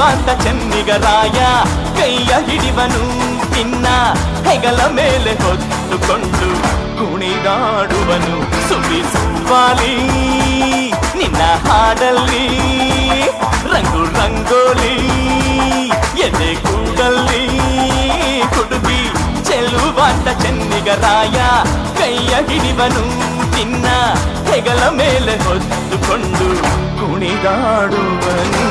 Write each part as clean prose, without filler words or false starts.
ಚೆಲುವಾಂತ ಚೆನ್ನಿಗರಾಯ ಕೈಯ ಹಿಡಿವನು ನಿನ್ನ ಹೆಗಲ ಮೇಲೆ ಹೊತ್ತುಕೊಂಡು ಕುಣಿದಾಡುವನು ಸುವಾಲಿ ನಿನ್ನ ಹಾಡಲ್ಲಿ ರಂಗು ರಂಗೋಲಿ ಎದೆ ಕೂಡಲ್ಲಿ ಹುಡುಗಿ ಚೆಲುವಾಂತ ಚೆನ್ನಿಗರಾಯ ಕೈಯ ಹಿಡಿವನು ನಿನ್ನ ಹೆಗಲ ಮೇಲೆ ಹೊತ್ತುಕೊಂಡು ಕುಣಿದಾಡುವನು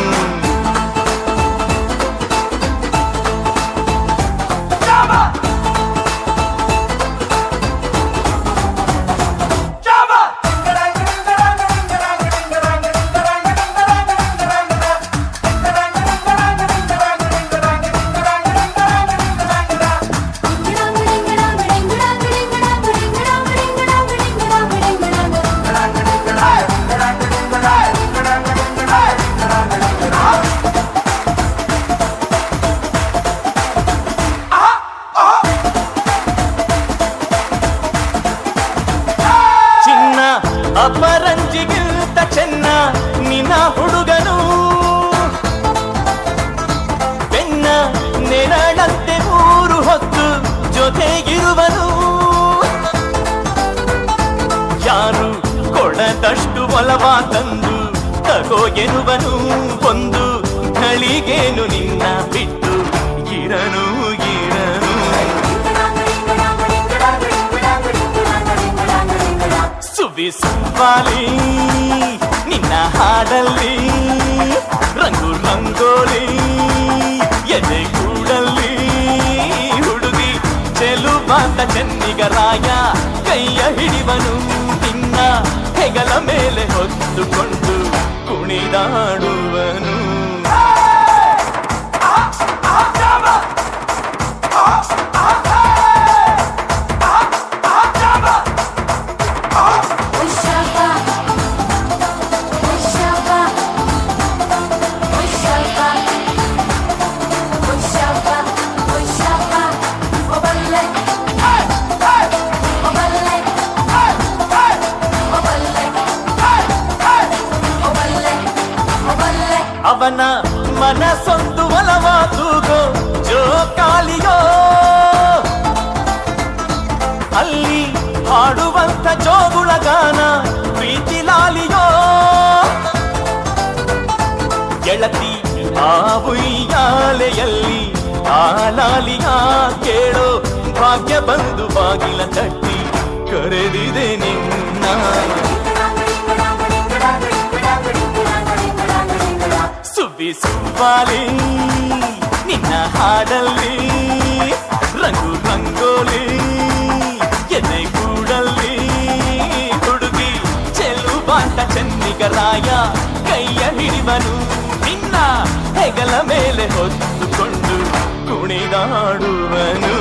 ಅಪರಂಜಿಗಿಂತ ಚೆನ್ನ ನಿನ್ನ ಹುಡುಗನು ಬೆನ್ನ ನೆರಳಂತೆ ಮೂರು ಹೊತ್ತು ಜೊತೆಗಿರುವನು ಯಾರು ಕೊಡದಷ್ಟು ಒಲವ ತಂದು ತಗೋ ಎನ್ನುವನು ಒಂದು ಘಳಿಗೇನು ನಿನ್ನ ಬಿಟ್ಟು ಇರನು ಇರನು ಸುವಾಲಿ ನಿನ್ನ ಹಾಡಲ್ಲಿ ರಂಗು ರಂಗೋಲಿ ಎದೆ ಕೂಡಲ್ಲಿ ಹುಡುಗಿ ಚೆಲುವಾಂತ ಚೆನ್ನಿಗರಾಯ ಕೈಯ ಹಿಡಿವನು ನಿನ್ನ ಹೆಗಲ ಮೇಲೆ ಹೊತ್ತುಕೊಂಡು ಕುಣಿದಾಡುವನು ಅವನ ಮನಸೊಂದು ಒಲವ ತೂಗೋ ಜೋಕಾಲಿಯೋ ಅಲ್ಲಿ ಹಾಡುವಂತ ಜೋಗುಳ ಗಾನ ಪ್ರೀತಿ ಲಾಲಿಯೋ ಗೆಳತಿ ಆ ಉಯ್ಯಾಲೆಯಲ್ಲಿ ಆ ಲಾಲಿಯ ಕೇಳೋ ಭಾಗ್ಯ ಬಂದು ಬಾಗಿಲ ತಟ್ಟಿ ಕರೆದಿದೆ ನಿನ್ನ ಸುವಾಲಿ ನಿನ್ನ ಹಾಡಲ್ಲಿ ರಂಗು ರಂಗೋಲಿ ಎದೆ ಕೂಡಲ್ಲಿ ಹುಡುಗಿ ಚೆಲುವಾಂತ ಚೆನ್ನಿಗರಾಯ ಕೈಯ ಹಿಡಿವನು ನಿನ್ನ ಹೆಗಲ ಮೇಲೆ ಹೊತ್ತುಕೊಂಡು ಕುಣಿದಾಡುವನು